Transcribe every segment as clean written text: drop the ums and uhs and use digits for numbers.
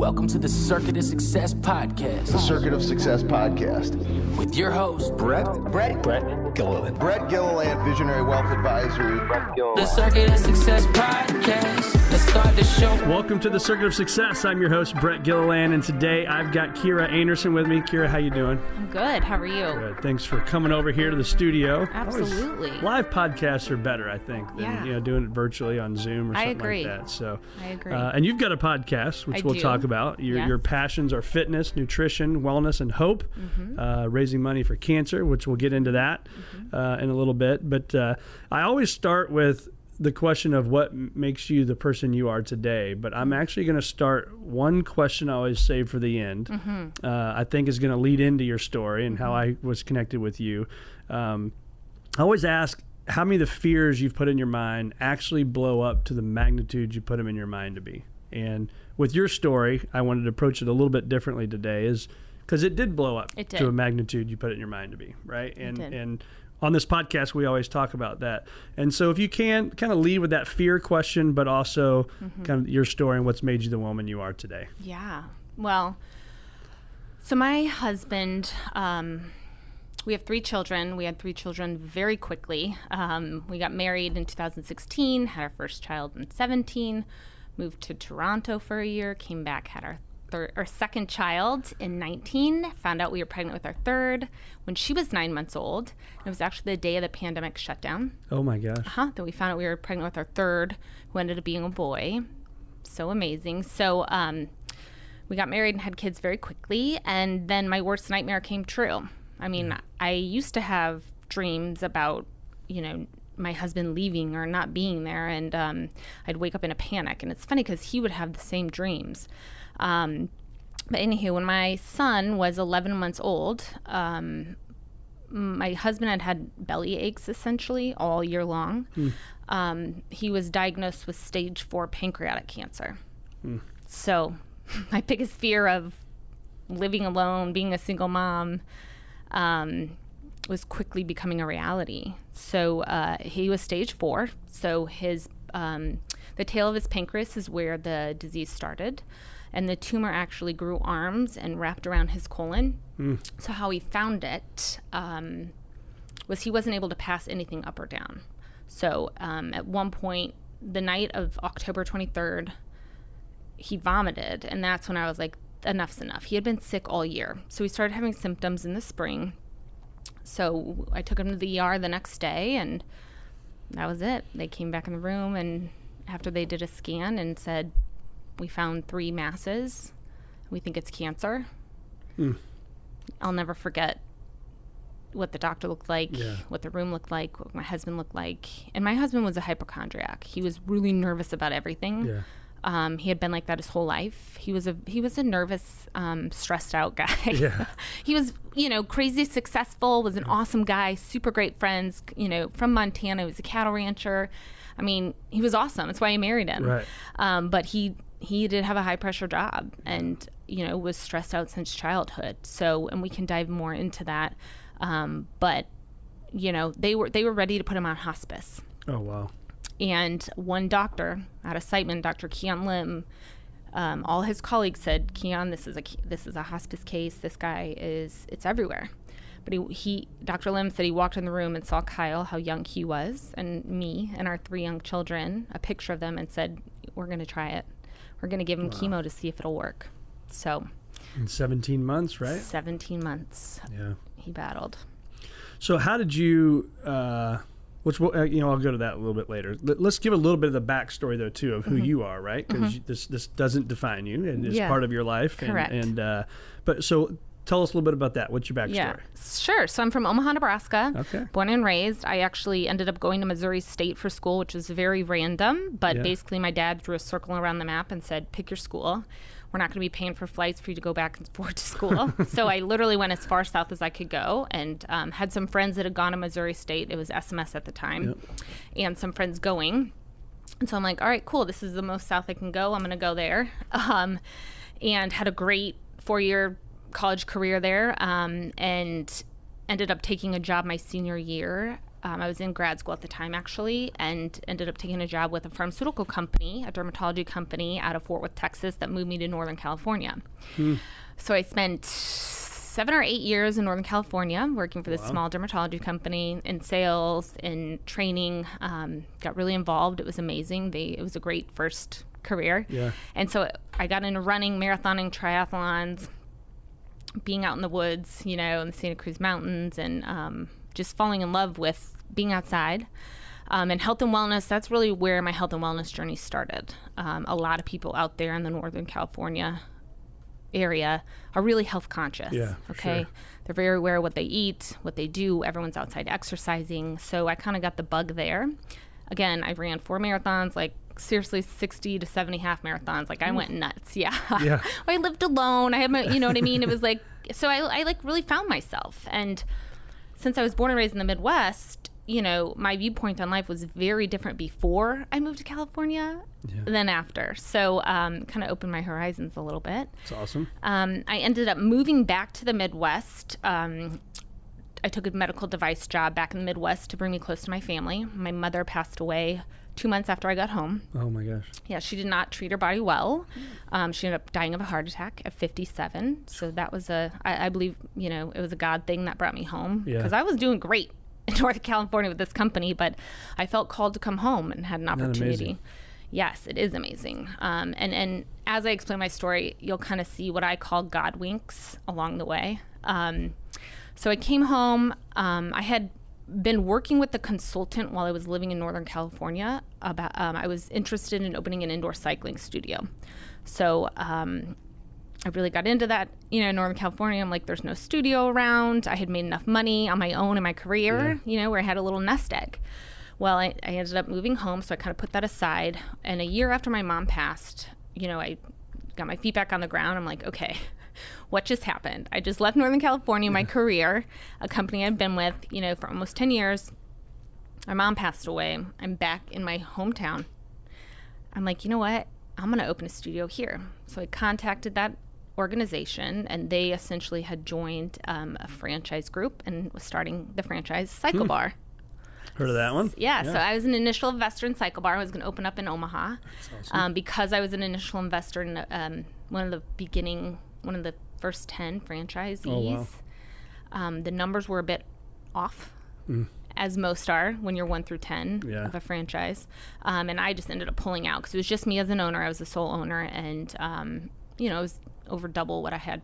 Welcome to the Circuit of Success Podcast. The Circuit of Success Podcast. With your host, Brett Gilliland. Brett Gilliland, Visionary Wealth Advisory. The Circuit of Success Podcast. Let's start the show. Welcome to the Circuit of Success. I'm your host, Brett Gilliland, and today I've got Kira Andersen with me. Kira, how you doing? I'm good. How are you? Good. Thanks for coming over here to the studio. Absolutely. Live podcasts are better, I think, than doing it virtually on Zoom or something like that. So I agree. And you've got a podcast, which we'll talk about. Your passions are fitness, nutrition, wellness, and hope. Raising money for cancer, which we'll get into that in a little bit. But I always start with the question of what makes you the person you are today. But I'm actually going to start one question I always save for the end. I think is going to lead into your story and how I was connected with you. I always ask how many of the fears you've put in your mind actually blow up to the magnitude you put them in your mind to be. And with your story, I wanted to approach it a little bit differently today, is because it did blow up to a magnitude you put it in your mind to be, right? And on this podcast, we always talk about that. And so if you can kind of lead with that fear question, but also kind of your story and what's made you the woman you are today. Yeah. Well, so my husband, we have 3 children. We had 3 children very quickly. We got married in 2016, had our first child in 2017, moved to Toronto for a year, came back, had our second child in 2019, found out we were pregnant with our third when she was 9 months old. It was actually the day of the pandemic shutdown. Oh my gosh. Then we found out we were pregnant with our third, who ended up being a boy. So amazing. So we got married and had kids very quickly, and then my worst nightmare came true. I mean, I used to have dreams about, my husband leaving or not being there, and I'd wake up in a panic. And it's funny because he would have the same dreams. But anywho, when my son was 11 months old, my husband had belly aches essentially all year long. He was diagnosed with stage 4 pancreatic cancer. So my biggest fear of living alone, being a single mom, was quickly becoming a reality. So he was stage 4. So his the tail of his pancreas is where the disease started. And the tumor actually grew arms and wrapped around his colon. So how he found it was he wasn't able to pass anything up or down. So at one point, the night of October 23rd, he vomited. And that's when I was like, enough's enough. He had been sick all year. So he started having symptoms in the spring. So I took him to the ER the next day, and that was it. They came back in the room, and after they did a scan and said, we found 3 masses. We think it's cancer. I'll never forget what the doctor looked like, what the room looked like, what my husband looked like. And my husband was a hypochondriac. He was really nervous about everything. He had been like that his whole life. He was a nervous, stressed out guy. He was, crazy successful, was an awesome guy, super great friends, from Montana. He was a cattle rancher. I mean, he was awesome. That's why I married him. Right. But he did have a high pressure job and, was stressed out since childhood. So, and we can dive more into that. But, they were ready to put him on hospice. Oh, wow. And one doctor out of Siteman, Dr. Keon Lim, all his colleagues said, Keon, this is a hospice case. This guy it's everywhere. But Dr. Lim said he walked in the room and saw Kyle, how young he was, and me and our 3 young children, a picture of them, and said, we're going to try it. We're going to give him chemo to see if it'll work. So. In 17 months, right? 17 months. Yeah. He battled. So how did you, I'll go to that a little bit later. Let's give a little bit of the backstory, though, too, of who you are, right? Because this doesn't define you, and it's part of your life. Correct. But so tell us a little bit about that. What's your backstory? Yeah, sure. So I'm from Omaha, Nebraska. Okay. Born and raised. I actually ended up going to Missouri State for school, which was very random. But basically, my dad drew a circle around the map and said, pick your school. We're not going to be paying for flights for you to go back and forth to school. So I literally went as far south as I could go, and had some friends that had gone to Missouri State. It was SMS at the time, and some friends going. And so I'm like, all right, cool. This is the most south I can go. I'm going to go there. And had a great 4-year college career there, and ended up taking a job my senior year I was in grad school at the time, actually, and ended up taking a job with a pharmaceutical company, a dermatology company out of Fort Worth, Texas, that moved me to Northern California. So I spent 7 or 8 years in Northern California working for this small dermatology company in sales, in training, got really involved. It was amazing. It was a great first career. Yeah. And so I got into running, marathoning, triathlons, being out in the woods, in the Santa Cruz Mountains, and just falling in love with being outside. And health and wellness, that's really where my health and wellness journey started. A lot of people out there in the Northern California area are really health conscious. Yeah, okay. Sure. They're very aware of what they eat, what they do. Everyone's outside exercising. So I kind of got the bug there. Again, I ran 4 marathons, like seriously 60 to 70 half marathons. Like I went nuts. Yeah. I lived alone. I had my, you know what I mean? It was like, so I like really found myself. And since I was born and raised in the Midwest, my viewpoint on life was very different before I moved to California than after. So kind of opened my horizons a little bit. That's awesome. I ended up moving back to the Midwest. I took a medical device job back in the Midwest to bring me close to my family. My mother passed away 2 months after I got home. Oh my gosh. Yeah, she did not treat her body well. She ended up dying of a heart attack at 57. So that was I believe, it was a God thing that brought me home. Because I was doing great in Northern California with this company, but I felt called to come home and had an opportunity. Yes, it is amazing. And as I explain my story, you'll kind of see what I call God winks along the way. So I came home. I had been working with the consultant while I was living in Northern California. I was interested in opening an indoor cycling studio. So I really got into that, in Northern California. I'm like, there's no studio around. I had made enough money on my own in my career, where I had a little nest egg. Well, I ended up moving home, so I kind of put that aside. And a year after my mom passed, I got my feet back on the ground. I'm like, okay, what just happened? I just left Northern California, my career, a company I've been with, for almost 10 years. My mom passed away. I'm back in my hometown. I'm like, you know what? I'm going to open a studio here. So I contacted that organization, and they essentially had joined a franchise group and was starting the franchise Cycle Bar. Heard of that one? Yeah, so I was an initial investor in Cycle Bar. I was going to open up in Omaha. That's awesome. Because I was an initial investor in one of the first 10 franchisees. Oh, wow. The numbers were a bit off, as most are when you're 1 through 10 of a franchise. And I just ended up pulling out because it was just me as an owner. I was the sole owner, and it was over double what had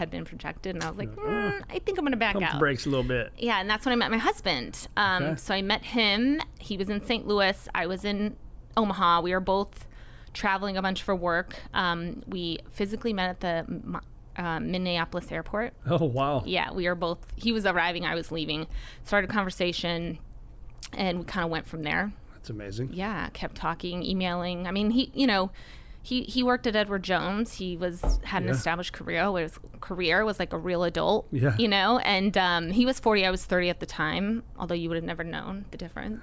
been projected, and I was like, I think I'm going to back out. Pump the brakes a little bit. Yeah, and that's when I met my husband. So I met him. He was in St. Louis. I was in Omaha. We were both traveling a bunch for work. We physically met at the Minneapolis airport. Oh, wow. Yeah, we were both, he was arriving, I was leaving. Started a conversation, and we kind of went from there. That's amazing. Yeah, kept talking, emailing. I mean, he worked at Edward Jones. He had an established career. His career was like a real adult, and he was 40, I was 30 at the time, although you would have never known the difference.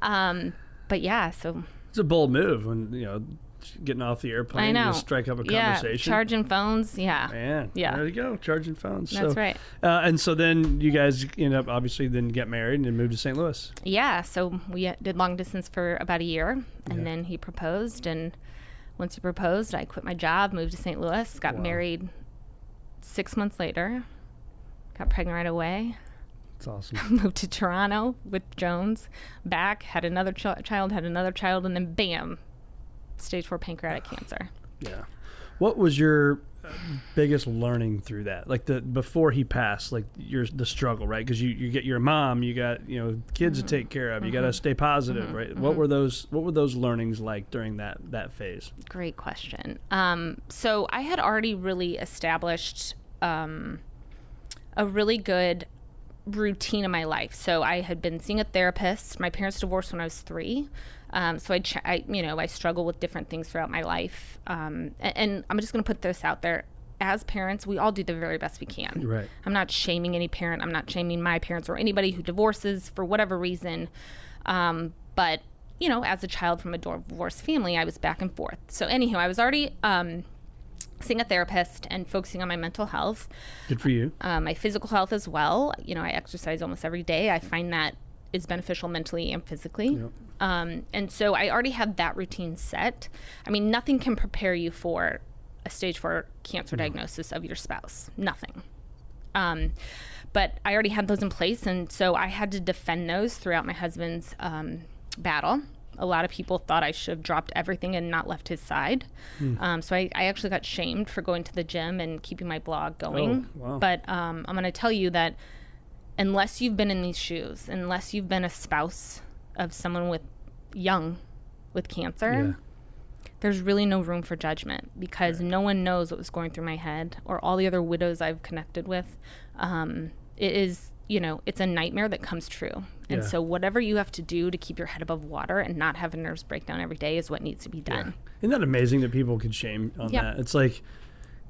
But yeah, so. It's a bold move when, getting off the airplane to strike up a conversation. Yeah, charging phones. Yeah. Man. Yeah. There you go. Charging phones. That's right. And so then you guys end up obviously then get married and moved to St. Louis. Yeah. So we did long distance for about a year, and then he proposed. And once he proposed, I quit my job, moved to St. Louis, got married 6 months later, got pregnant right away. That's awesome. Moved to Toronto with Jones, back, had another child, and then bam, stage 4 pancreatic cancer. Yeah. What was your biggest learning through that? Like before he passed, like the struggle, right? Because you get your mom, you got kids to take care of, you got to stay positive, right? What were those learnings like during that phase? Great question. So I had already really established a really good routine in my life. So I had been seeing a therapist. My parents divorced when I was 3. So I struggle with different things throughout my life. And I'm just going to put this out there. As parents, we all do the very best we can. Right. I'm not shaming any parent. I'm not shaming my parents or anybody who divorces for whatever reason. But, as a child from a divorced family, I was back and forth. So anyhow, I was already seeing a therapist and focusing on my mental health. Good for you. My physical health as well. I exercise almost every day. I find that is beneficial mentally and physically. Yep. And so I already had that routine set. I mean, nothing can prepare you for a stage 4 cancer diagnosis of your spouse. Nothing. But I already had those in place, and so I had to defend those throughout my husband's battle. A lot of people thought I should have dropped everything and not left his side. So I actually got shamed for going to the gym and keeping my blog going. Oh, wow. But I'm going to tell you that unless you've been in these shoes, unless you've been a spouse of someone with cancer, there's really no room for judgment, because no one knows what was going through my head or all the other widows I've connected with. It is, it's a nightmare that comes true. And so whatever you have to do to keep your head above water and not have a nervous breakdown every day is what needs to be done. Isn't that amazing that people can shame on that? It's like,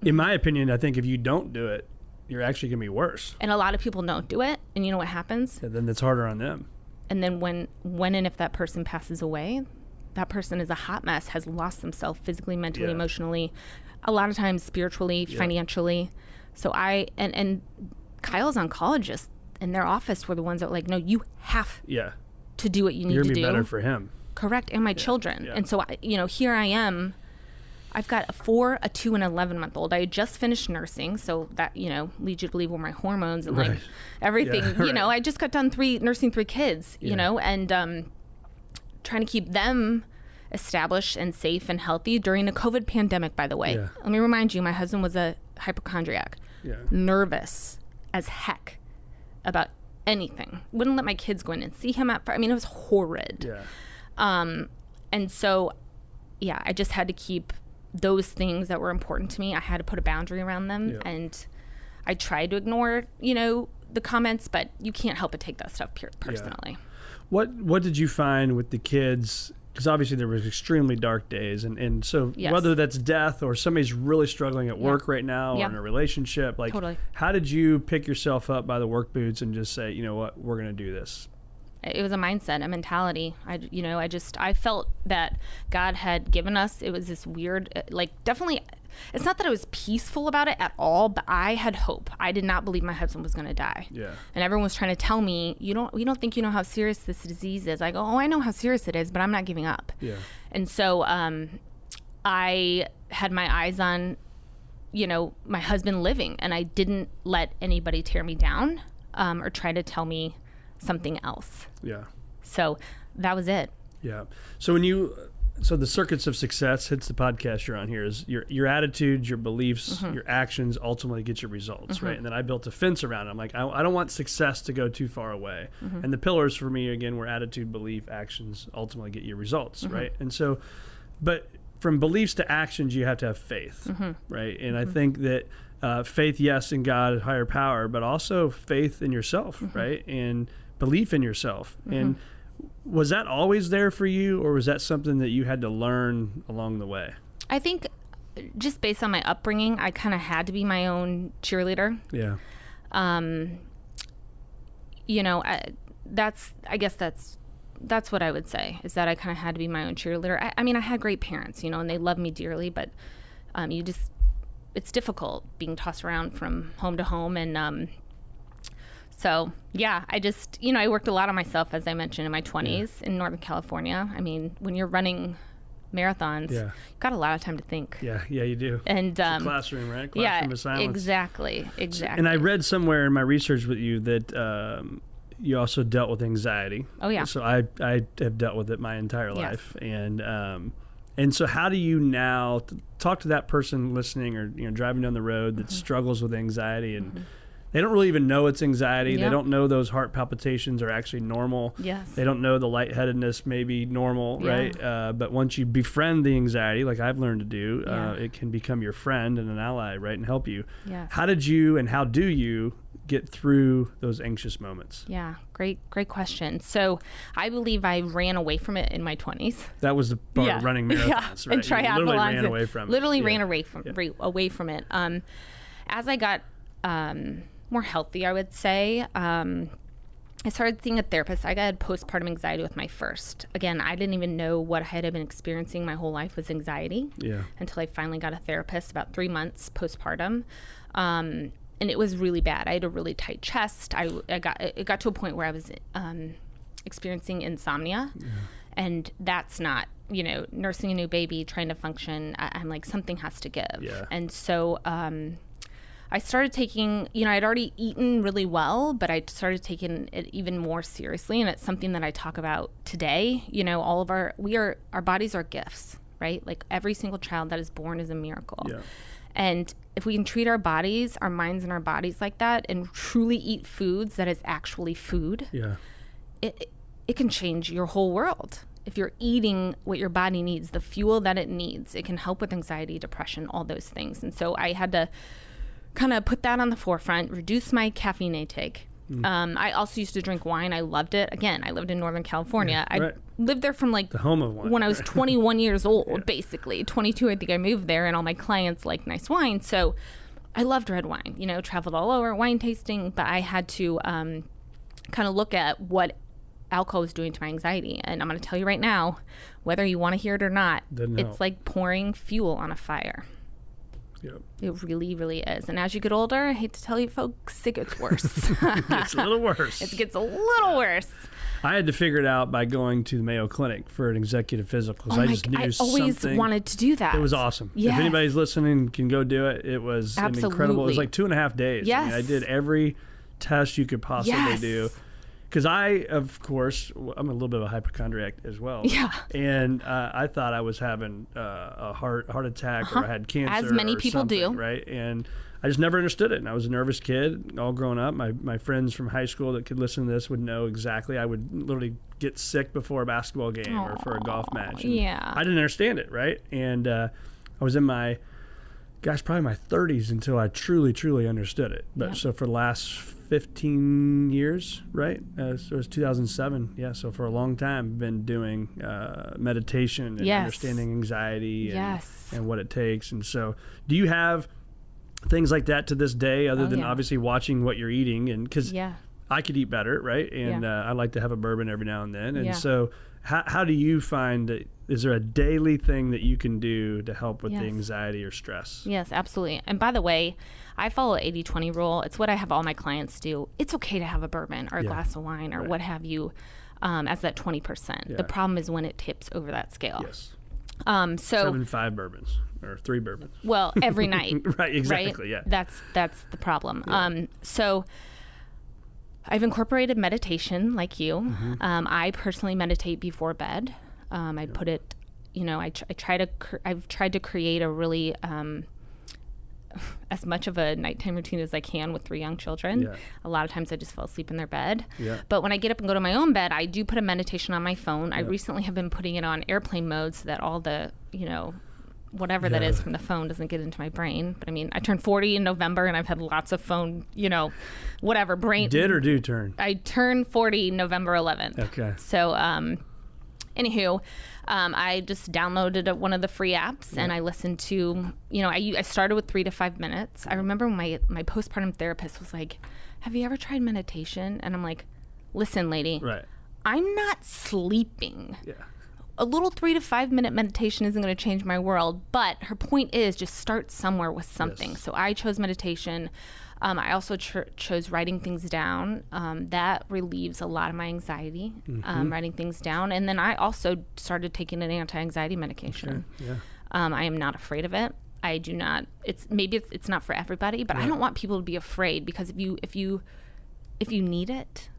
in my opinion, I think if you don't do it, you're actually going to be worse. And a lot of people don't do it. And you know what happens? And then it's harder on them. And then when and if that person passes away, that person is a hot mess, has lost themselves physically, mentally, emotionally, a lot of times spiritually, financially. So and Kyle's oncologists in their office were the ones that were like, no, you have to do what you need to do. You're going to be better for him. Correct. And my children. And so, here I am. I've got a 4, a 2, and an 11-month-old. I had just finished nursing, so that, leads you to believe where my hormones and like everything, I just got done nursing 3 kids, and trying to keep them established and safe and healthy during the COVID pandemic, by the way. Let me remind you, my husband was a hypochondriac, nervous as heck about anything. Wouldn't let my kids go in and see him it was horrid. And so, I just had to keep those things that were important to me. I had to put a boundary around them, and I tried to ignore, the comments, but you can't help but take that stuff personally. What did you find with the kids? Because obviously there was extremely dark days, and so whether that's death or somebody's really struggling at work right now or in a relationship, like how did you pick yourself up by the work boots and just say, you know what, we're going to do this? It was a mindset, a mentality. I felt that God had given us, it was this weird, definitely, it's not that I was peaceful about it at all, but I had hope. I did not believe my husband was going to die. And everyone was trying to tell me, we don't think you know how serious this disease is. I go, I know how serious it is, but I'm not giving up. And so I had my eyes on, my husband living, and I didn't let anybody tear me down or try to tell me something else. So that was it. So so the circuits of success, hits the podcast you're on here, is your attitudes, your beliefs, your actions ultimately get your results, right? And then I built a fence around it. I'm like, I don't want success to go too far away. And the pillars for me, again, were attitude, belief, actions ultimately get you results, right? And so, but from beliefs to actions, you have to have faith, right? And I think that faith, yes, in God, higher power, but also faith in yourself, right? And belief in yourself. And was that always there for you, or was that something that you had to learn along the way? I think just based on my upbringing, I kind of had to be my own cheerleader. I guess that's what I would say, is that I kind of had to be my own cheerleader. I had great parents, and they loved me dearly, but it's difficult being tossed around from home to home. And so, I just, I worked a lot on myself, as I mentioned, in my 20s in Northern California. When you're running marathons, you've got a lot of time to think. You do. And classroom, right? Classroom of silence. Exactly. And I read somewhere in my research with you that you also dealt with anxiety. So I have dealt with it my entire life. And so how do you now talk to that person listening or driving down the road that struggles with anxiety, and they don't really even know it's anxiety. They don't know those heart palpitations are actually normal. They don't know the lightheadedness may be normal, right? But once you befriend the anxiety, like I've learned to do, it can become your friend and an ally, right, and help you. How did you and how do you get through those anxious moments? Great question. So I believe I ran away from it in my 20s. That was the part of running marathons, right? And triathlons. Literally ran away from it. Literally ran away from it. As I got more healthy, I would say, I started seeing a therapist. I got postpartum anxiety with my first. Again, I didn't even know what I had been experiencing my whole life was anxiety until I finally got a therapist about 3 months postpartum. And it was really bad. I had a really tight chest. It got to a point where I was experiencing insomnia. And that's not, nursing a new baby, trying to function. I'm like, something has to give. Yeah. And so I started taking, I'd already eaten really well, but I started taking it even more seriously. And it's something that I talk about today. All of our bodies are gifts, right? Like every single child that is born is a miracle. Yeah. And if we can treat our bodies, our minds and our bodies like that, and truly eat foods that is actually food, it can change your whole world. If you're eating what your body needs, the fuel that it needs, it can help with anxiety, depression, all those things. And so I had to kind of put that on the forefront, reduce my caffeine intake. I also used to drink wine. I loved it. Again, I lived in Northern California. I lived there from like the home of wine, when I was 21 years old, basically. 22, I think I moved there, and all my clients like nice wine. So I loved red wine, traveled all over, wine tasting, but I had to kind of look at what alcohol was doing to my anxiety. And I'm going to tell you right now, whether you want to hear it or not, it's like pouring fuel on a fire. Yep. It really, really is. And as you get older, I hate to tell you folks, it gets worse. It gets a little worse. It gets a little worse. I had to figure it out by going to the Mayo Clinic for an executive physical. I just knew I always wanted to do that. It was awesome. Yes. If anybody's listening can go do it. It was an incredible. It was like 2.5 days. Yes. I did every test you could possibly do. Because of course, I'm a little bit of a hypochondriac as well. Yeah. And I thought I was having a heart attack or I had cancer. As many people do. Right. And I just never understood it. And I was a nervous kid all growing up. My friends from high school that could listen to this would know exactly. I would literally get sick before a basketball game or for a golf match. And I didn't understand it. Right. And I was in probably my 30s until I truly, truly understood it. But so for the last 15 years, right? So it was 2007. Yeah. So for a long time, I've been doing meditation and understanding anxiety and what it takes. And so do you have things like that to this day other than obviously watching what you're eating? And because I could eat better, right? And I like to have a bourbon every now and then. And so how do you find that? Is there a daily thing that you can do to help with the anxiety or stress? Yes, absolutely. And by the way, I follow 80-20 rule. It's what I have all my clients do. It's okay to have a bourbon or a glass of wine or what have you as that 20%. Yeah. The problem is when it tips over that scale. Yes. So 5 bourbons or 3 bourbons. Well, every night. Right, exactly, right? Yeah. That's the problem. Yeah. So I've incorporated meditation like you. Mm-hmm. I personally meditate before bed. I put it, I've tried to create a really as much of a nighttime routine as I can with 3 young children. Yeah. A lot of times I just fall asleep in their bed. Yeah. But when I get up and go to my own bed, I do put a meditation on my phone. Yeah. I recently have been putting it on airplane mode so that all the, whatever that is from the phone doesn't get into my brain. But I mean, I turned 40 in November and I've had lots of phone, whatever brain. Did or do turn? I turned 40 November 11th. Okay. So, anywho, I just downloaded one of the free apps and I listened to, I started with 3 to 5 minutes. I remember my postpartum therapist was like, have you ever tried meditation? And I'm like, listen, lady, I'm not sleeping. Yeah. A little 3 to 5 minute meditation isn't going to change my world. But her point is just start somewhere with something. Yes. So I chose meditation. I also chose writing things down. That relieves a lot of my anxiety, writing things down. And then I also started taking an anti-anxiety medication. Okay. Yeah. I am not afraid of it. I do not. It's not for everybody, but I don't want people to be afraid because if you need it,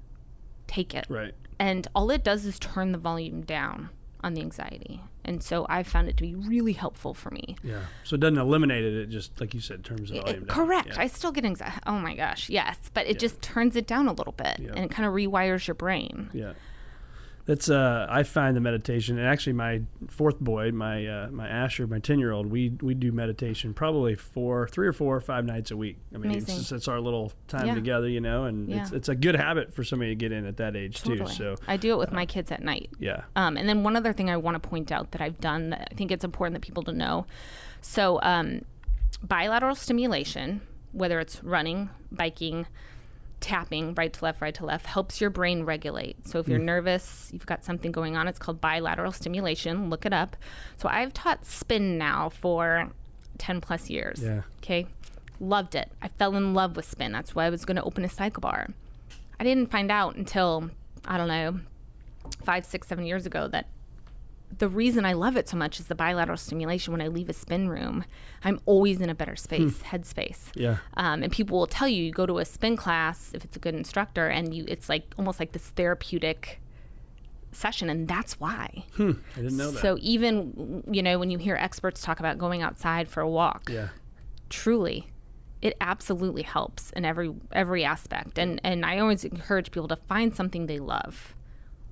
take it. Right. And all it does is turn the volume down on the anxiety. And so I found it to be really helpful for me. Yeah. So it doesn't eliminate it. It just, like you said, turns the volume down. Correct. Yeah. I still get anxiety. Oh my gosh. Yes. But it just turns it down a little bit and it kind of rewires your brain. Yeah. That's I find the meditation, and actually my 4th boy, my Asher, my 10-year-old, we do meditation probably 3 or 4 or 5 nights a week. I mean, it's our little time together, and it's a good habit for somebody to get in at that age too. So I do it with my kids at night. Yeah. And then one other thing I want to point out that I've done that I think it's important that people to know. So bilateral stimulation, whether it's running, biking, tapping right to left, helps your brain regulate. So if you're nervous, you've got something going on, it's called bilateral stimulation. Look it up. So I've taught spin now for 10 plus years. Yeah. Okay. Loved it. I fell in love with spin. That's why I was going to open a cycle bar. I didn't find out until, I don't know, 5, 6, 7 years ago that the reason I love it so much is the bilateral stimulation. When I leave a spin room, I'm always in a better space, headspace. Yeah. And people will tell you go to a spin class if it's a good instructor, and it's like almost like this therapeutic session, and that's why. I didn't know that. So even, when you hear experts talk about going outside for a walk, truly, it absolutely helps in every aspect. And I always encourage people to find something they love,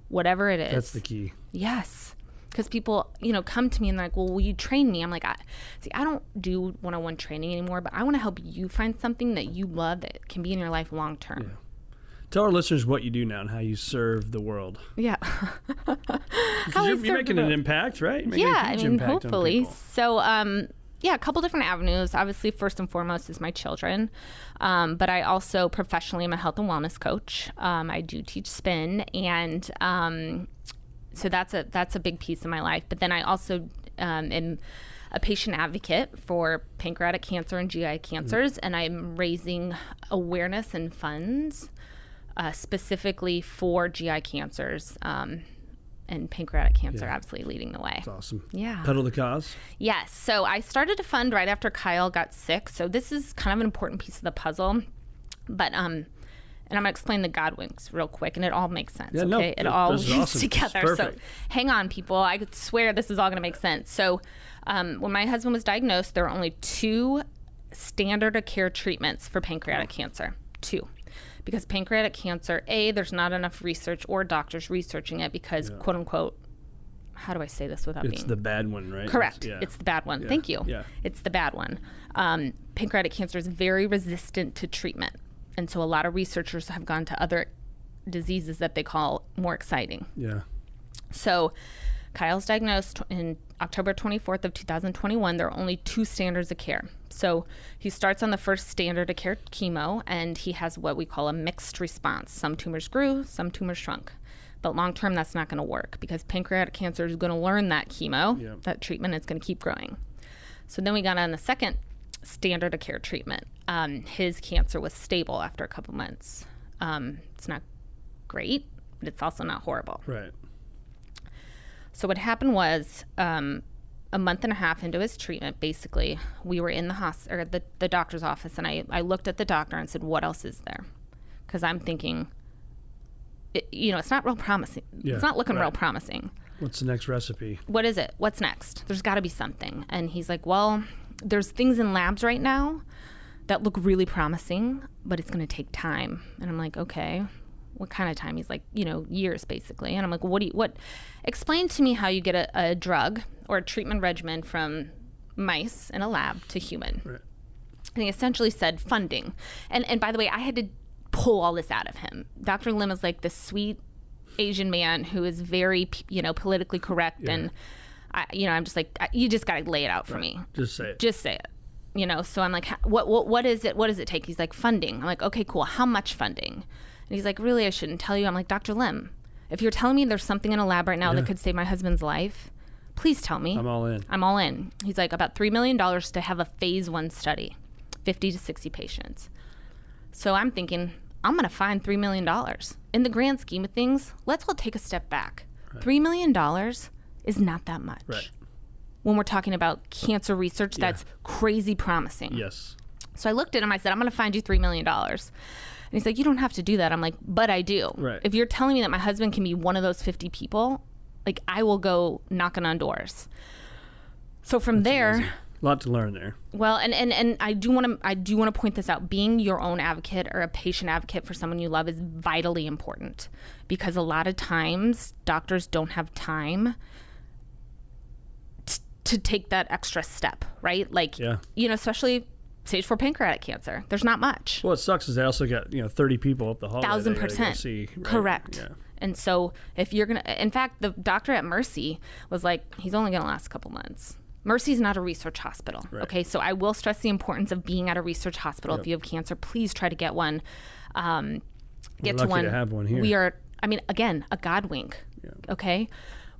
whatever it is. That's the key. Yes. Because people, come to me and they're like, well, will you train me? I'm like, I don't do one-on-one training anymore, but I want to help you find something that you love that can be in your life long term. Yeah. Tell our listeners what you do now and how you serve the world. Yeah. You're making an impact, right? Hopefully. So, a couple different avenues. Obviously, first and foremost is my children. But I also professionally am a health and wellness coach. I do teach spin, and so that's a big piece of my life. But then I also am a patient advocate for pancreatic cancer and GI cancers, and I'm raising awareness and funds specifically for GI cancers, and pancreatic cancer, absolutely leading the way. That's awesome. Yeah. Pedal the cause. Yes. So I started a fund right after Kyle got sick. So this is kind of an important piece of the puzzle. But and I'm going to explain the God winks real quick, and it all makes sense. Yeah, okay? It all is weaves awesome. together. So hang on, people. I could swear this is all going to make sense. So when my husband was diagnosed, there were only 2 standard of care treatments for pancreatic cancer. 2. Because pancreatic cancer, there's not enough research or doctors researching it because, quote unquote, how do I say this without being... It's the bad one, right? Correct. It's the bad one. Yeah. Thank you. Yeah. It's the bad one. Pancreatic cancer is very resistant to treatment. And so a lot of researchers have gone to other diseases that they call more exciting. Yeah. So Kyle's diagnosed in October 24th of 2021. There are only 2 standards of care. So he starts on the first standard of care chemo, and he has what we call a mixed response. Some tumors grew, some tumors shrunk. But long term, that's not going to work because pancreatic cancer is going to learn that chemo, that treatment is going to keep growing. So then we got on the second standard of care treatment. His cancer was stable after a couple months. It's not great, but it's also not horrible. Right. So what happened was a month and a half into his treatment, basically, we were in the doctor's office, and I looked at the doctor and said, what else is there? Because I'm thinking, it's not real promising. Yeah, it's not looking real promising. What's the next recipe? What is it? What's next? There's got to be something. And he's like, well, there's things in labs right now that look really promising, but it's going to take time. And I'm like, okay, what kind of time? He's like, years basically. And I'm like, what? Explain to me how you get a drug or a treatment regimen from mice in a lab to human. Right. And he essentially said funding. And by the way, I had to pull all this out of him. Dr. Lim is like this sweet Asian man who is very, politically correct. And, I'm just like, you just got to lay it out for me. Just say it. Just say it. So I'm like, what is it? What does it take? He's like, funding. I'm like, okay, cool. How much funding? And he's like, really, I shouldn't tell you. I'm like, Dr. Lim, if you're telling me there's something in a lab right now that could save my husband's life, please tell me. I'm all in. I'm all in. He's like, about $3 million to have a phase 1 study, 50 to 60 patients. So I'm thinking, I'm going to find $3 million. In the grand scheme of things, let's all take a step back. Right. $3 million is not that much. Right. When we're talking about cancer research, that's crazy promising. Yes. So I looked at him, I said, I'm going to find you $3 million. And he's like, you don't have to do that. I'm like, but I do. Right. If you're telling me that my husband can be one of those 50 people, like I will go knocking on doors. So from there, amazing. A lot to learn there. Well, and I do want to point this out. Being your own advocate or a patient advocate for someone you love is vitally important because a lot of times doctors don't have time to take that extra step, right? Like, especially stage 4 pancreatic cancer. There's not much. Well, it sucks is they also got 30 people up the hallway. 1,000%. See, right? Correct. Yeah. And so if you're gonna, in fact, the doctor at Mercy was like, he's only gonna last a couple months. Mercy's not a research hospital. Right. Okay, so I will stress the importance of being at a research hospital. If you have cancer, please try to get one. Get to one. To have one here. We are. I mean, again, a God wink. Yeah. Okay.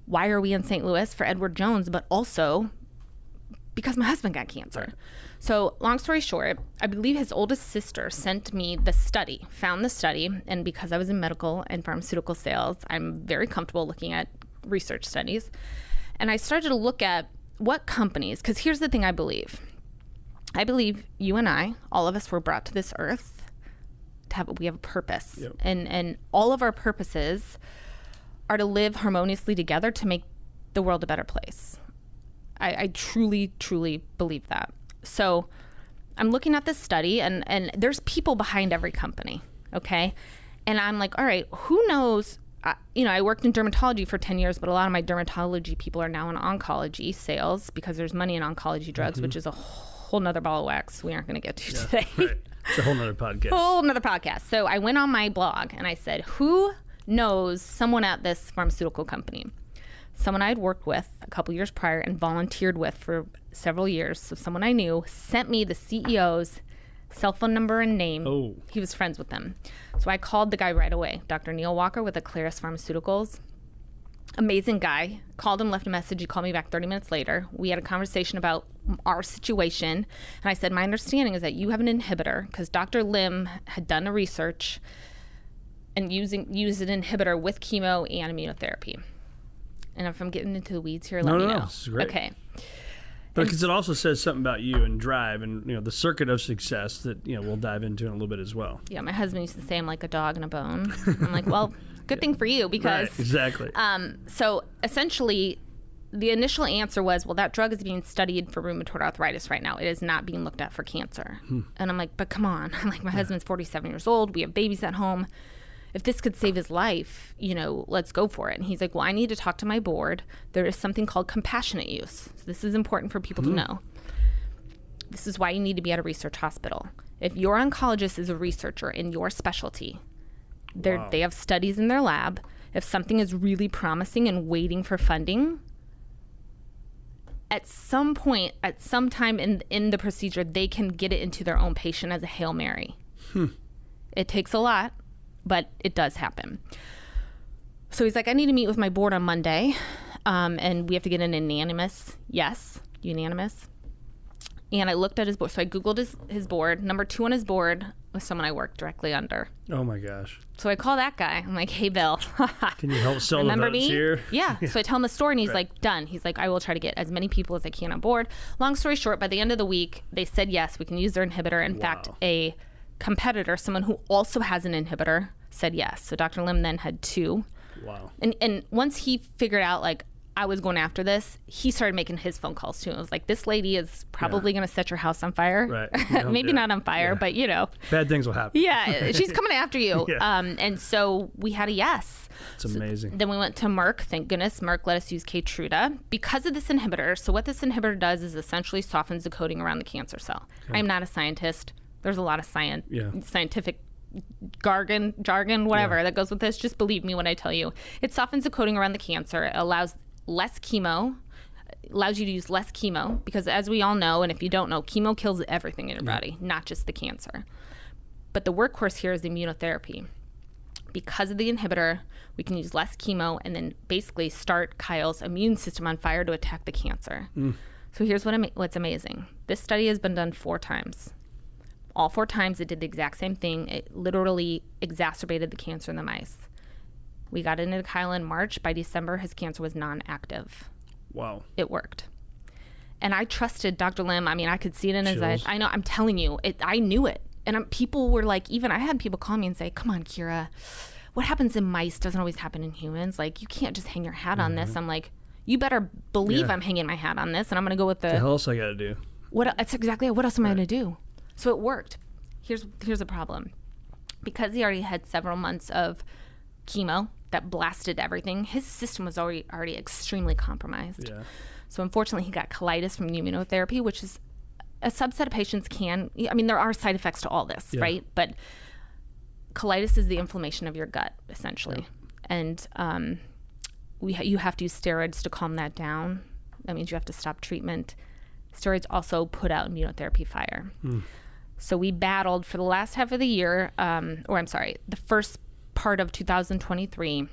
Why are we in St. Louis for Edward Jones, but also because my husband got cancer. Right. So long story short, I believe his oldest sister sent me the study, found the study. And because I was in medical and pharmaceutical sales, I'm very comfortable looking at research studies. And I started to look at what companies, because here's the thing I believe you and I, all of us were brought to this earth we have a purpose. Yep. And all of our purposes are to live harmoniously together to make the world a better place. I truly, truly believe that. So I'm looking at this study, and there's people behind every company, okay? And I'm like, all right, who knows? I worked in dermatology for 10 years, but a lot of my dermatology people are now in oncology sales because there's money in oncology drugs, which is a whole nother ball of wax we aren't going to get to today. Right. It's a whole nother podcast. Whole nother podcast. So I went on my blog and I said, who knows someone at this pharmaceutical company? Someone I had worked with a couple years prior and volunteered with for several years. So someone I knew sent me the CEO's cell phone number and name. Oh. He was friends with them. So I called the guy right away, Dr. Neil Walker with Aclaris Pharmaceuticals. Amazing guy. Called him, left a message. He called me back 30 minutes later. We had a conversation about our situation. And I said, my understanding is that you have an inhibitor because Dr. Lim had done a research and used an inhibitor with chemo and immunotherapy. And if I'm getting into the weeds here, let me know. No, this is great. Okay. But because it also says something about you and drive and the circuit of success that we'll dive into in a little bit as well. Yeah, my husband used to say I'm like a dog and a bone. I'm like, well, good thing for you because right, exactly. So essentially, the initial answer was, well, that drug is being studied for rheumatoid arthritis right now. It is not being looked at for cancer. And I'm like, but come on. I'm like, my husband's 47 years old. We have babies at home. If this could save his life, let's go for it. And he's like, well, I need to talk to my board. There is something called compassionate use. So this is important for people to know. This is why you need to be at a research hospital. If your oncologist is a researcher in your specialty, they have studies in their lab. If something is really promising and waiting for funding, at some point, at some time in the procedure, they can get it into their own patient as a Hail Mary. It takes a lot, but it does happen. So he's like, I need to meet with my board on Monday, and we have to get an unanimous. And I looked at his board. So I Googled his board. Number 2 on his board was someone I worked directly under. Oh, my gosh. So I call that guy. I'm like, hey, Bill. Can you help sell Remember the votes me? here? Yeah. So I tell him the story, and he's like, done. He's like, I will try to get as many people as I can on board. Long story short, by the end of the week, they said, yes, we can use their inhibitor. In fact, a competitor, someone who also has an inhibitor, said yes. So Dr. Lim then had 2. Wow. And once he figured out, like, I was going after this, he started making his phone calls too. It was like, this lady is probably going to set your house on fire. Right. Maybe not on fire, but bad things will happen. Yeah, she's coming after you. And so we had a yes. It's amazing. Then we went to Merck. Thank goodness Merck let us use Keytruda because of this inhibitor. So what this inhibitor does is essentially softens the coating around the cancer cell. Okay. I'm not a scientist. There's a lot of scientific jargon, whatever that goes with this. Just believe me when I tell you. It softens the coating around the cancer. It allows less chemo, allows you to use less chemo because, as we all know, and if you don't know, chemo kills everything in your body, not just the cancer. But the workhorse here is immunotherapy. Because of the inhibitor, we can use less chemo and then basically start Kyle's immune system on fire to attack the cancer. So here's what's amazing. This study has been done 4 times. All 4 times it did the exact same thing. It literally exacerbated the cancer in the mice. We got into Kyle in March. By December, his cancer was non-active. Wow. It worked. And I trusted Dr. Lim. I mean, I could see it in his eyes. I know, I'm telling you, I knew it. And people were like, I had people call me and say, come on, Kira, what happens in mice doesn't always happen in humans. Like, you can't just hang your hat on this. I'm like, you better believe I'm hanging my hat on this. And I'm going to go with the hell else I got to do? That's exactly what else am I going to do? So it worked. Here's the problem. Because he already had several months of chemo that blasted everything, his system was already extremely compromised. Yeah. So unfortunately, he got colitis from immunotherapy, which is a subset of patients there are side effects to all this, right? But colitis is the inflammation of your gut, essentially. Yeah. And you have to use steroids to calm that down. That means you have to stop treatment. Steroids also put out immunotherapy fire. So we battled for the last half of the year, the first part of 2023,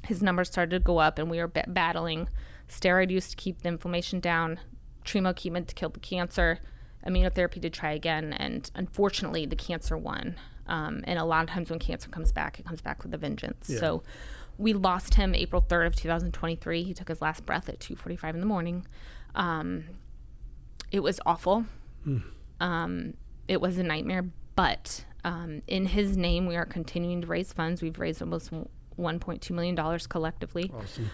his numbers started to go up and we were battling steroid use to keep the inflammation down, chemo to kill the cancer, immunotherapy to try again, and unfortunately the cancer won. And a lot of times when cancer comes back, it comes back with a vengeance. Yeah. So we lost him April 3rd of 2023. He took his last breath at 2:45 in the morning. It was awful. It was a nightmare, but in his name, we are continuing to raise funds. We've raised almost $1.2 million collectively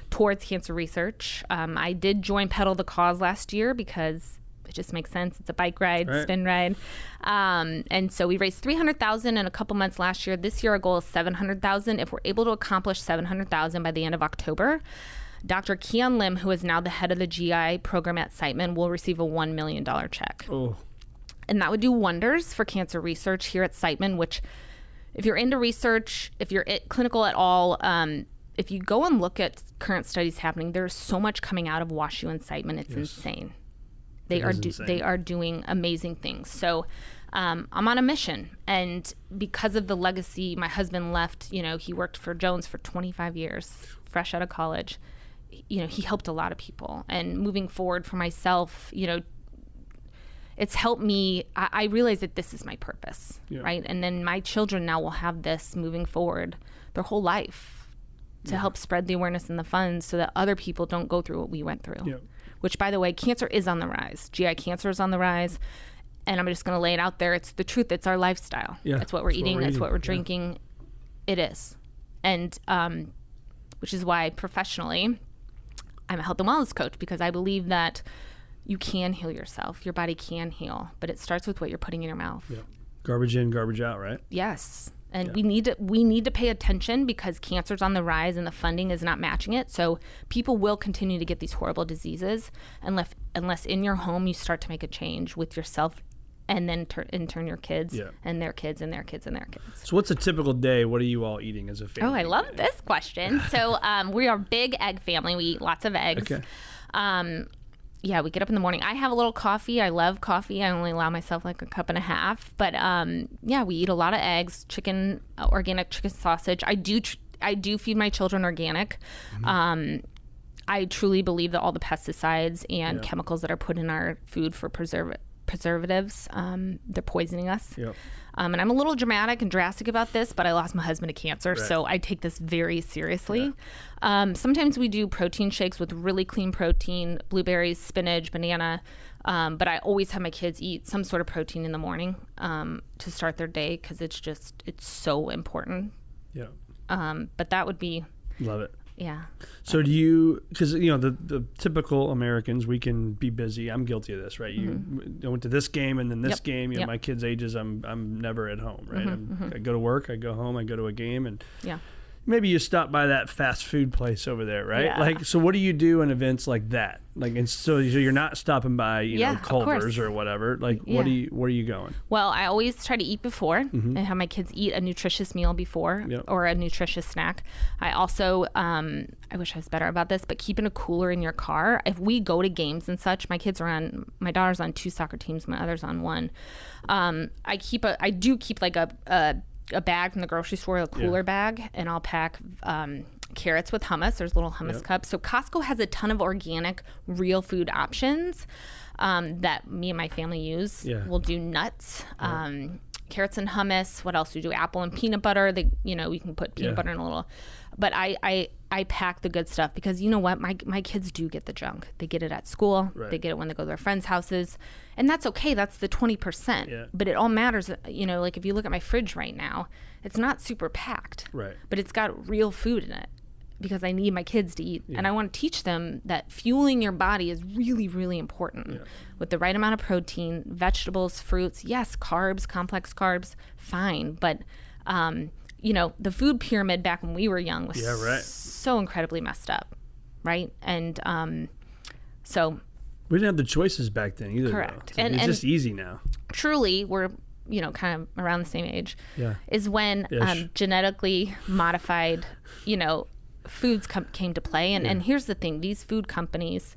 towards cancer research. I did join Pedal the Cause last year because it just makes sense. It's a bike ride, spin ride. And so we raised $300,000 in a couple months last year. This year, our goal is $700,000. If we're able to accomplish $700,000 by the end of October, Dr. Kian Lim, who is now the head of the GI program at Siteman, will receive a $1 million check. Oh. And that would do wonders for cancer research here at Siteman, which if you're into research, if you're clinical at all, if you go and look at current studies happening, there's so much coming out of WashU and Siteman. It's insane. They are doing amazing things. So I'm on a mission. And because of the legacy, my husband left, he worked for Jones for 25 years, fresh out of college. He helped a lot of people. And moving forward for myself, it's helped me. I realize that this is my purpose, right? And then my children now will have this moving forward their whole life to help spread the awareness and the funds so that other people don't go through what we went through. Yeah. Which, by the way, cancer is on the rise. GI cancer is on the rise. And I'm just going to lay it out there. It's the truth. It's our lifestyle. Yeah, it's what we're eating. It's what we're drinking. It is. And which is why professionally, I'm a health and wellness coach, because I believe that you can heal yourself. Your body can heal. But it starts with what you're putting in your mouth. Yeah. Garbage in, garbage out, right? Yes. And we need to pay attention because cancer's on the rise and the funding is not matching it. So people will continue to get these horrible diseases unless in your home you start to make a change with yourself and then in turn your kids and their kids and their kids and their kids. So what's a typical day? What are you all eating as a family? Oh, I love this question. So we are a big egg family. We eat lots of eggs. Okay. We get up in the morning. I have a little coffee. I love coffee. I only allow myself like a cup and a half. But we eat a lot of eggs, chicken, organic chicken sausage. I do feed my children organic. Mm-hmm. I truly believe that all the pesticides and chemicals that are put in our food for preservatives, they're poisoning us. Yep. And I'm a little dramatic and drastic about this, but I lost my husband to cancer, so I take this very seriously. Yeah. Sometimes we do protein shakes with really clean protein, blueberries, spinach, banana, but I always have my kids eat some sort of protein in the morning to start their day because it's so important. Yeah. But that would be... Love it. Yeah. So do you, because the typical Americans, we can be busy. I'm guilty of this, right? You went to this game and then this game. My kids' ages, I'm never at home, right? I go to work, I go home, I go to a game, and maybe you stop by that fast food place over there, right? Yeah. So what do you do in events like that? And so you're not stopping by, Culver's or whatever. What are you going? Well, I always try to eat before and have my kids eat a nutritious meal before or a nutritious snack. I also, I wish I was better about this, but keeping a cooler in your car. If we go to games and such, my daughter's on 2 soccer teams, my other's on 1. I do keep like a bag from the grocery store, a cooler bag, and I'll pack carrots with hummus. There's little hummus cups. So Costco has a ton of organic, real food options that me and my family use. Yeah. We'll do nuts, carrots and hummus. What else do we do? Apple and peanut butter. We can put peanut butter in a little. But I pack the good stuff because you know what? My kids do get the junk. They get it at school. Right. They get it when they go to their friends' houses. And that's okay. That's the 20%. Yeah. But it all matters. Like if you look at my fridge right now, it's not super packed. Right. But it's got real food in it because I need my kids to eat. Yeah. And I want to teach them that fueling your body is really, really important with the right amount of protein, vegetables, fruits. Yes, carbs, complex carbs, fine. But, the food pyramid back when we were young was so incredibly messed up, right? And so... We didn't have the choices back then either. Correct. And it's just easy now. Truly, we're, kind of around the same age. Yeah. Is when genetically modified, foods came to play. And here's the thing. These food companies,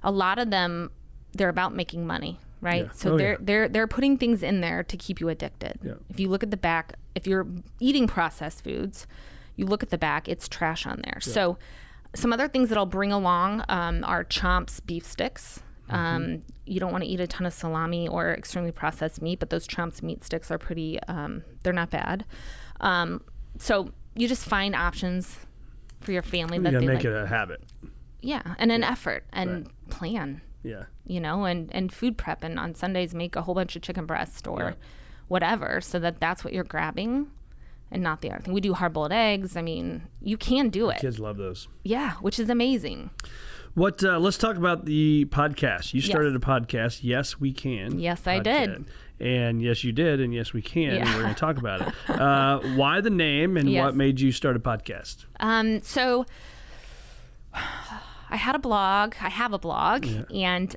a lot of them, they're about making money, right? Yeah. So they're putting things in there to keep you addicted. Yeah. If you look at the back, if you're eating processed foods, you look at the back, it's trash on there. Yeah. So some other things that I'll bring along are Chomp's beef sticks. You don't want to eat a ton of salami or extremely processed meat, but those Trump's meat sticks are pretty, they're not bad. So you just find options for your family that they make make it a habit. Yeah, and an effort and plan. Yeah. And food prep, and on Sundays make a whole bunch of chicken breast or whatever, so that's what you're grabbing and not the other thing. We do hard-boiled eggs. I mean, you can do it. Kids love those. Yeah, which is amazing. Let's talk about the podcast. You started a podcast, Yes We Can. Yes, I did. And yes, you did, and yes, we can. Yeah. We're going to talk about it. Why the name, and what made you start a podcast? So I had a blog. I have a blog, and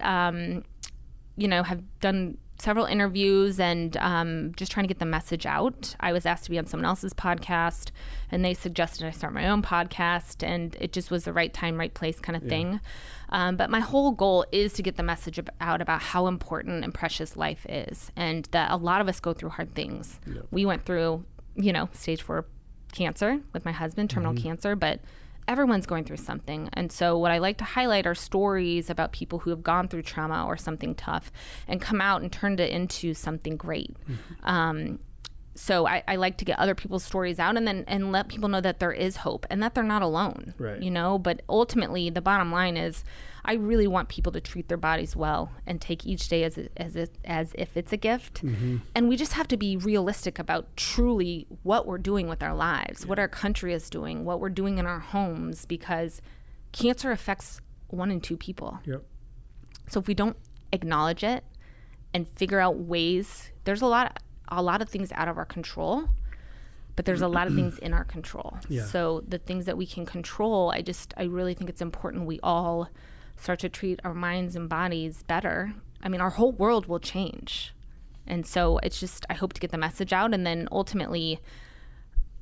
have done several interviews and just trying to get the message out. I was asked to be on someone else's podcast, and they suggested I start my own podcast, and it just was the right time, right place kind of thing. But my whole goal is to get the message out about how important and precious life is, and that a lot of us go through hard things. Yep. We went through, stage 4 cancer with my husband, terminal cancer, but everyone's going through something. And so what I like to highlight are stories about people who have gone through trauma or something tough and come out and turned it into something great. So I like to get other people's stories out and let people know that there is hope and that they're not alone, but ultimately the bottom line is I really want people to treat their bodies well and take each day as if it's a gift. And we just have to be realistic about truly what we're doing with our lives, what our country is doing, what we're doing in our homes, because cancer affects 1 in 2 people. So if we don't acknowledge it and figure out ways, there's a lot of things out of our control, but there's a lot of things in our control. So the things that we can control, I really think it's important we all start to treat our minds and bodies better. I mean, our whole world will change. And so it's just, I hope to get the message out, and then ultimately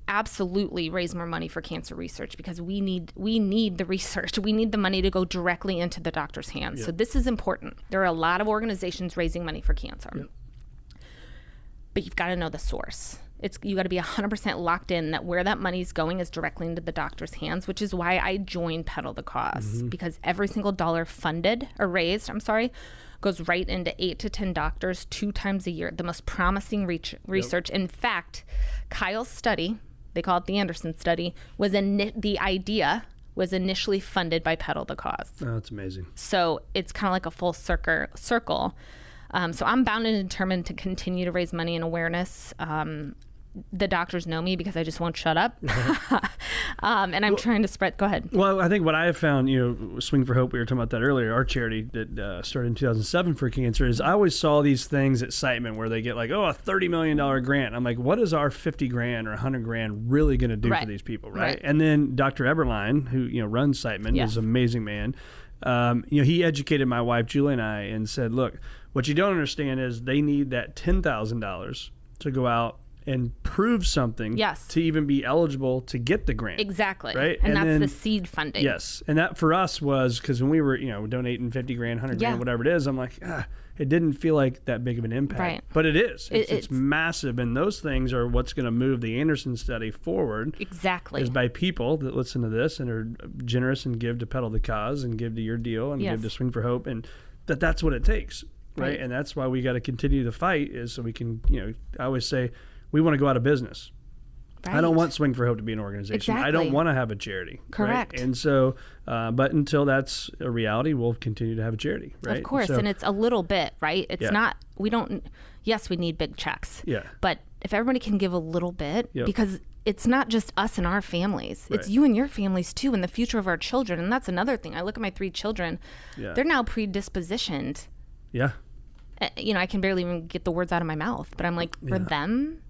absolutely raise more money for cancer research, because we need the research. We need the money to go directly into the doctor's hands. So this is important. There are a lot of organizations raising money for cancer. But you've got to know the source. You got to be 100% locked in that where that money's going is directly into the doctor's hands, which is why I joined Pedal the Cause, because every single dollar raised, goes right into 8 to 10 doctors 2 times a year. The most promising research. In fact, Kyle's study, they call it the Andersen study, the idea was initially funded by Pedal the Cause. Oh, that's amazing. So it's kind of like a full circle. So I'm bound and determined to continue to raise money and awareness. The doctors know me because I just won't shut up. And I'm trying to spread. Go ahead. Well, I think what I have found, Swing for Hope, we were talking about that earlier, our charity that started in 2007 for cancer, is I always saw these things at Siteman where they get like, a $30 million grant. I'm like, what is our 50 grand or 100 grand really going to do for these people, right? And then Dr. Eberlein, who runs Siteman, is an amazing man. He educated my wife, Julie, and I, and said, look, what you don't understand is they need that $10,000 to go out and prove something to even be eligible to get the grant. Exactly. Right? And that's the seed funding. Yes. And that for us was, because when we were, donating 50 grand, 100 grand, whatever it is, I'm like, it didn't feel like that big of an impact. Right. But it is. It's massive. And those things are what's going to move the Andersen study forward. Exactly. Is by people that listen to this and are generous and give to Pedal the Cause and give to your deal and give to Swing for Hope. And that's what it takes. Right. And that's why we got to continue the fight, is so we can, I always say, we want to go out of business. Right. I don't want Swing for Hope to be an organization. Exactly. I don't want to have a charity. Correct. Right? And so, but until that's a reality, we'll continue to have a charity. Right. Of course. And it's a little bit, right? It's not, we need big checks. Yeah. But if everybody can give a little bit, because it's not just us and our families. Right. It's you and your families too, and the future of our children. And that's another thing. I look at my 3 children. Yeah. They're now predispositioned. Yeah. I can barely even get the words out of my mouth, but I'm like, for them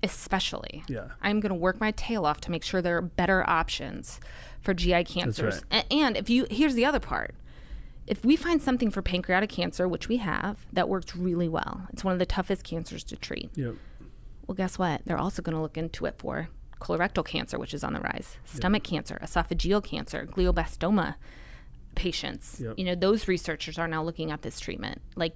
especially, I'm going to work my tail off to make sure there are better options for GI cancers. That's right. And here's the other part. If we find something for pancreatic cancer, which we have, that works really well, it's one of the toughest cancers to treat. Yep. Well, guess what? They're also going to look into it for colorectal cancer, which is on the rise, stomach cancer, esophageal cancer, glioblastoma patients. Yep. Those researchers are now looking at this treatment. Like,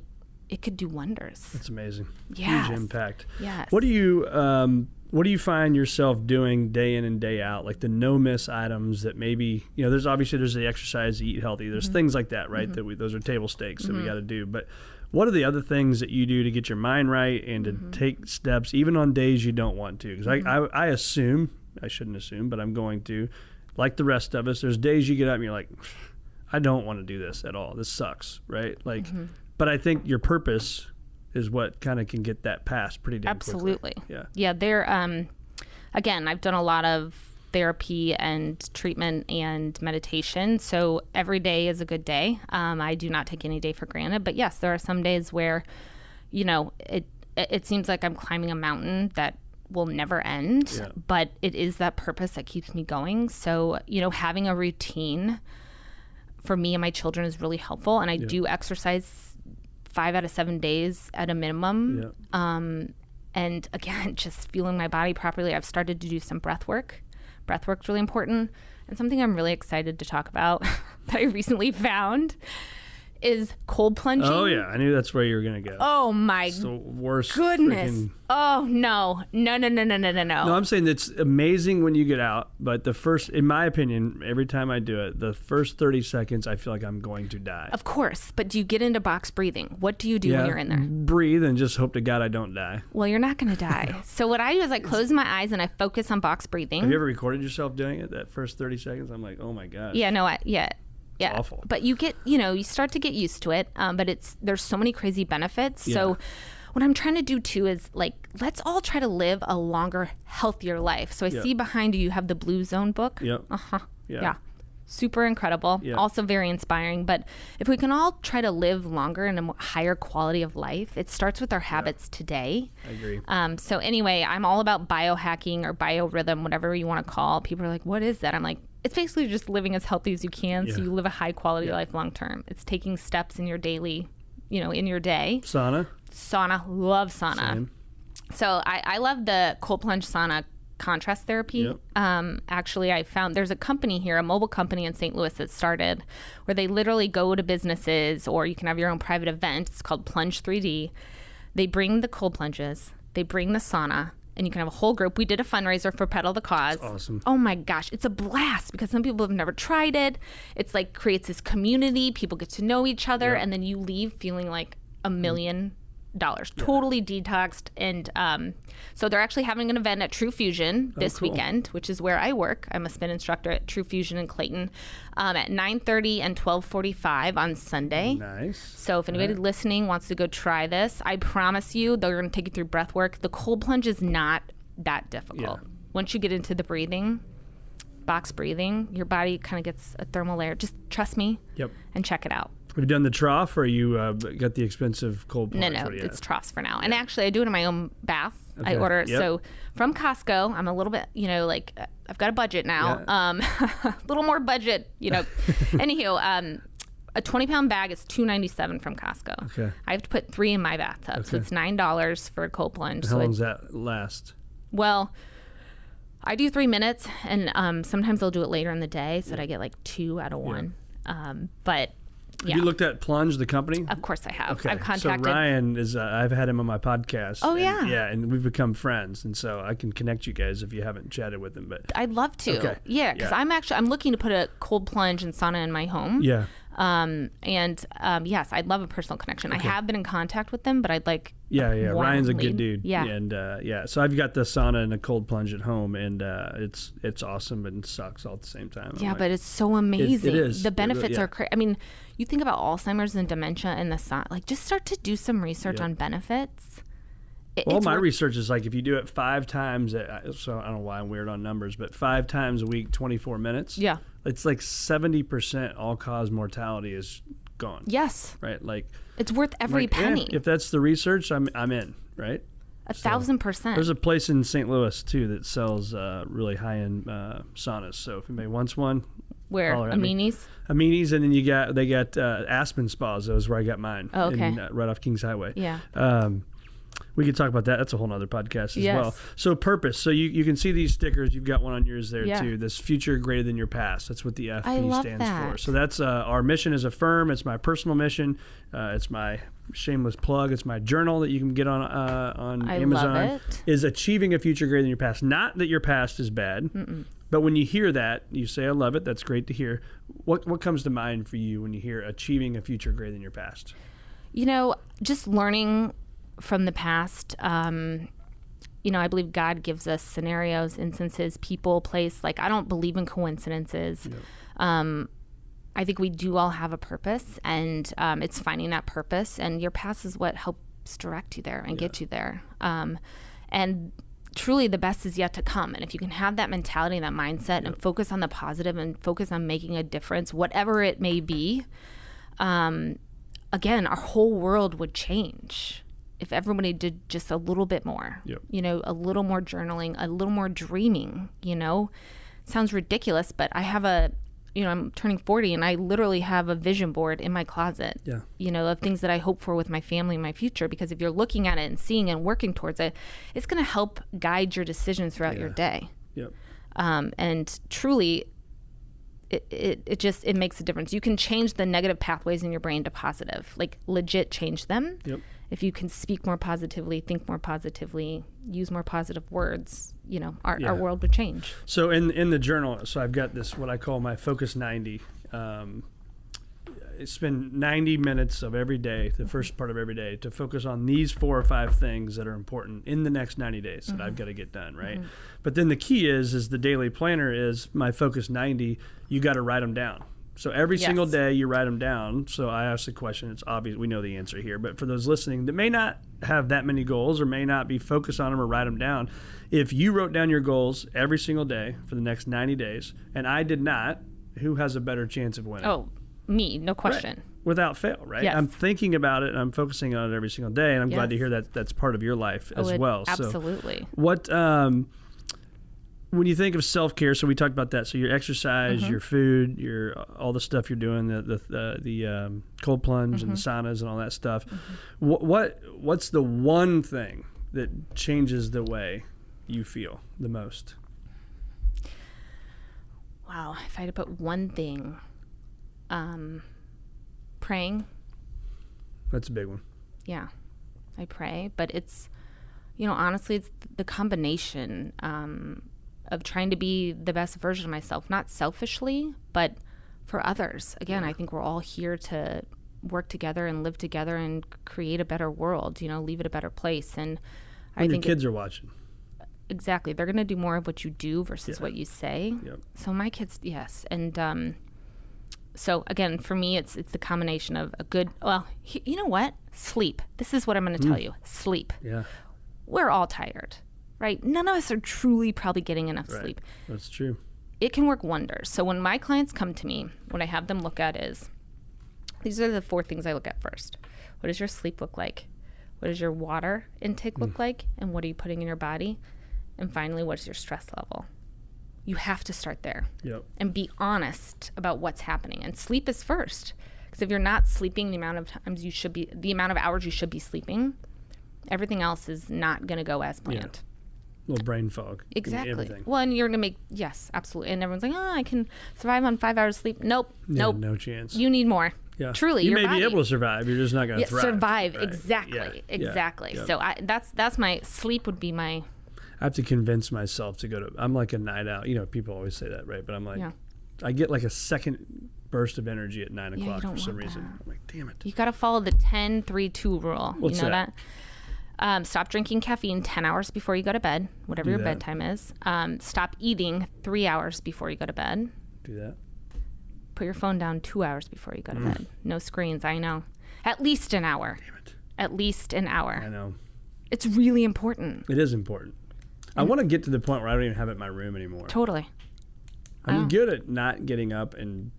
it could do wonders. That's amazing. Yes. Huge impact. Yes. What do you find yourself doing day in and day out, like the no miss items that maybe, there's the exercise, eat healthy, there's things like that, right? Those are table stakes that we got to do. But what are the other things that you do to get your mind right and to take steps even on days you don't want to? Because I assume, I shouldn't assume, but I'm going to, like the rest of us, there's days you get up and you're like, I don't want to do this at all. This sucks, right? Like, but I think your purpose is what kind of can get that passed pretty damn Absolutely. quickly. Yeah. They're, again, I've done a lot of therapy and treatment and meditation. So every day is a good day. I do not take any day for granted, but yes, there are some days where, it seems like I'm climbing a mountain that will never end, but it is that purpose that keeps me going. So, having a routine for me and my children is really helpful. And I do exercise 5 out of 7 days at a minimum. And again, just feeling my body properly. I've started to do some breath work. Breath work's really important. And something I'm really excited to talk about that I recently found is cold plunging. Oh yeah, I knew that's where you were gonna go. Oh my it's the worst goodness. Oh no. No. No, I'm saying it's amazing when you get out, but in my opinion, every time I do it, the first 30 seconds, I feel like I'm going to die. Of course, but do you get into box breathing? What do you do when you're in there? Breathe and just hope to God I don't die. Well, you're not gonna die. So what I do is I close my eyes and I focus on box breathing. Have you ever recorded yourself doing it? That first 30 seconds, I'm like, oh my gosh. Yeah, no, It's awful. But you get, you start to get used to it. But there's so many crazy benefits. Yeah. So what I'm trying to do too is let's all try to live a longer, healthier life. So I see behind you have the Blue Zone book. Yep. Yeah. Super incredible. Yeah. Also very inspiring. But if we can all try to live longer and a higher quality of life, it starts with our habits today. I agree. So anyway, I'm all about biohacking or biorhythm, whatever you want to call. People are like, what is that? I'm like, it's basically just living as healthy as you can so you live a high quality life long term. It's taking steps in your daily, in your day. Sauna, love sauna. Same. So I love the cold plunge sauna contrast therapy. Yep. Actually, I found there's a company here, a mobile company in St. Louis that started where they literally go to businesses, or you can have your own private event. It's called Plunge 3D. They bring the cold plunges, they bring the sauna, and you can have a whole group. We did a fundraiser for Pedal the Cause. That's awesome. Oh my gosh, it's a blast because some people have never tried it. It's creates this community. People get to know each other, and then you leave feeling like $1 million. Totally detoxed. And so they're actually having an event at True Fusion this weekend, which is where I work. I'm a spin instructor at True Fusion in Clayton at 9:30 and 12:45 on Sunday. Nice. So if anybody listening wants to go try this, I promise you they're going to take you through breath work. The cold plunge is not that difficult. Once you get into the breathing, box breathing, your body kind of gets a thermal layer. Just trust me and check it out. Have you done the trough, or you got the expensive cold plunge? No, it's troughs for now. And actually, I do it in my own bath. Okay. I order so from Costco. I'm a little bit, I've got a budget now. A little more budget, Anywho, a 20-pound bag is $2.97 from Costco. Okay. I have to put 3 in my bathtub, so it's $9 for a cold plunge. How long does that last? Well, I do 3 minutes, and sometimes I'll do it later in the day, so that I get 2 out of 1. But Have you looked at Plunge, the company? Of course I have. Okay. I've contacted. So Ryan is, I've had him on my podcast. Oh, and, and we've become friends. And so I can connect you guys if you haven't chatted with him. But I'd love to. Okay. Yeah, because I'm looking to put a cold plunge and sauna in my home. Yeah. Yes, I'd love a personal connection. Okay. I have been in contact with them, but I'd like. Ryan's a good dude. Yeah. And so I've got the sauna and a cold plunge at home, and it's awesome and sucks all at the same time. Yeah, but it's so amazing. It is. The benefits are crazy. I mean, you think about Alzheimer's and dementia and the sauna. Just start to do some research on benefits. My research is if you do it 5 times, so I don't know why I'm weird on numbers, but 5 times a week, 24 minutes. Yeah. It's 70% all-cause mortality is gone. Yes. Right? It's worth every penny. If that's the research, I'm in, right? 1,000%. There's a place in St. Louis, too, that sells really high-end saunas. So if anybody wants one, where? Amini's? Amini's, and then they got Aspen Spas. That was where I got mine. Oh, okay. Right off Kings Highway. Yeah. We could talk about that. That's a whole nother podcast as Yes. well. So purpose. So you can see these stickers. You've got one on yours there Yeah. too. This future greater than your past. That's what the FP I love stands that. for. So that's our mission as a firm. It's my personal mission. It's my shameless plug. It's my journal that you can get on I Amazon. love it. Is achieving a future greater than your past. Not that your past is bad, but when you hear that, you say, "I love it." That's great to hear. What comes to mind for you when you hear achieving a future greater than your past? You know, just learning from the past. You know, I believe God gives us scenarios, instances, people, place. Like, I don't believe in coincidences. No. I think we do all have a purpose, and it's finding that purpose. And your past is what helps direct you there and get you there. And truly, the best is yet to come. And if you can have that mentality, that mindset, and focus on the positive and focus on making a difference, whatever it may be, again, our whole world would change if everybody did just a little bit more. You know, a little more journaling, a little more dreaming. You know, sounds ridiculous, but I have I'm turning 40, and I literally have a vision board in my closet, you know, of things that I hope for with my family in my future. Because if you're looking at it and seeing and working towards it, it's going to help guide your decisions throughout your day. And truly, it makes a difference. You can change the negative pathways in your brain to positive, like legit change them. If you can speak more positively, think more positively, use more positive words, you know, our world would change. So in the journal, so I've got this, what I call my Focus 90. Spend 90 minutes of every day, the first part of every day, to focus on these 4 or 5 things that are important in the next 90 days that I've got to get done, right? But then the key is the daily planner is my Focus 90. You got to write them down. So every single day you write them down. So I ask the question, it's obvious, we know the answer here, but for those listening that may not have that many goals or may not be focused on them or write them down, if you wrote down your goals every single day for the next 90 days, and I did not, who has a better chance of winning? Oh, me, no question. Right. Without fail, right? Yes. I'm thinking about it and I'm focusing on it every single day, and I'm glad to hear that that's part of your life as well. Absolutely. So what when you think of self-care, so we talked about that. So your exercise, your food, your all the stuff you're doing, the cold plunge and the saunas and all that stuff. What's the one thing that changes the way you feel the most? Wow, if I had to put one thing, praying. That's a big one. Yeah, I pray, but it's, you know, honestly, it's the combination of trying to be the best version of myself, not selfishly, but for others. Again, I think we're all here to work together and live together and create a better world, you know, leave it a better place. And when I think your kids are watching. Exactly. They're going to do more of what you do versus what you say. So my kids, yes. And so again, for me, it's the combination of a good, well, you know what? Sleep. This is what I'm going to tell you. Sleep. Yeah. We're all tired, right? None of us are truly probably getting enough sleep. That's true. It can work wonders. So when my clients come to me, what I have them look at is, these are the 4 things I look at first. What does your sleep look like? What does your water intake look like? And what are you putting in your body? And finally, what's your stress level? You have to start there and be honest about what's happening. And sleep is first. Because if you're not sleeping the amount of times you should be, the amount of hours you should be sleeping, everything else is not going to go as planned. Little brain fog. Exactly. Well, and you're going to make, yes, absolutely. And everyone's like, oh, I can survive on 5 hours sleep. Nope. No chance. You need more. Truly, you may be able to survive. You're just not going to thrive. Survive. Right. Exactly. So that's my sleep would be my. I have to convince myself to go to. I'm like a night out. You know, people always say that, right? But I'm like, I get like a second burst of energy at 9 o'clock for some reason. I'm like, damn it. You got to follow the 10-3-2 rule. What's you know that? Stop drinking caffeine 10 hours before you go to bed, whatever your bedtime is. Stop eating 3 hours before you go to bed. Do that. Put your phone down 2 hours before you go to bed. No screens, I know. At least an hour. Damn it. At least an hour. I know. It's really important. It is important. I want to get to the point where I don't even have it in my room anymore. Totally. I'm good at not getting up and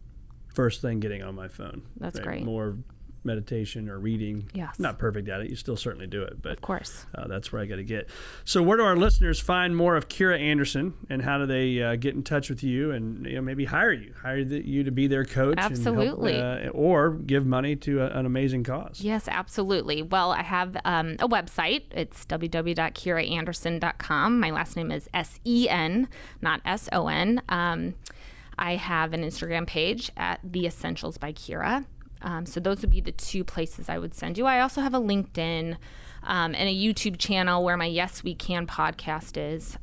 first thing getting on my phone. That's great. More meditation or reading. Yes. Not perfect at it. You still certainly do it, but of course. That's where I got to get. So where do our listeners find more of Kira Andersen, and how do they get in touch with you and maybe hire you to be their coach? Absolutely. And help, or give money to an amazing cause. Yes, absolutely. Well, I have a website. It's www.kiraandersen.com. My last name is S-E-N, not S-O-N. I have an Instagram page at The Essentials by Kira. So those would be the two places I would send you. I also have a LinkedIn and a YouTube channel where my Yes We Can podcast is.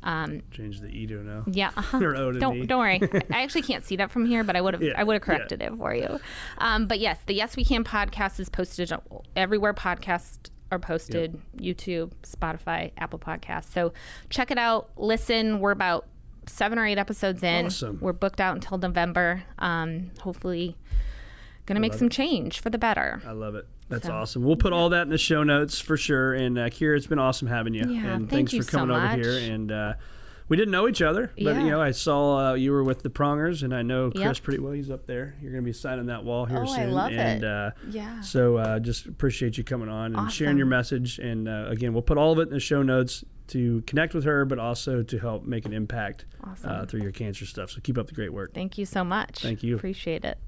Change the E to now. Yeah. Or O to don't worry. I actually can't see that from here, but I would have corrected it for you. But yes, the Yes We Can podcast is posted everywhere podcasts are posted. Yep. YouTube, Spotify, Apple Podcasts. So check it out. Listen. We're about 7 or 8 episodes in. Awesome. We're booked out until November. Hopefully going to make some change for the better. I love it. That's awesome. We'll put all that in the show notes for sure. And Kira, it's been awesome having you. Yeah, and thank thanks you for coming so over much. here. And we didn't know each other, but I saw you were with the Prongers, and I know Chris pretty well. He's up there. You're going to be signing that wall here soon. I love it. So just appreciate you coming on and sharing your message. And again, we'll put all of it in the show notes to connect with her, but also to help make an impact through your cancer stuff. So keep up the great work. Thank you so much. Thank you. Appreciate it.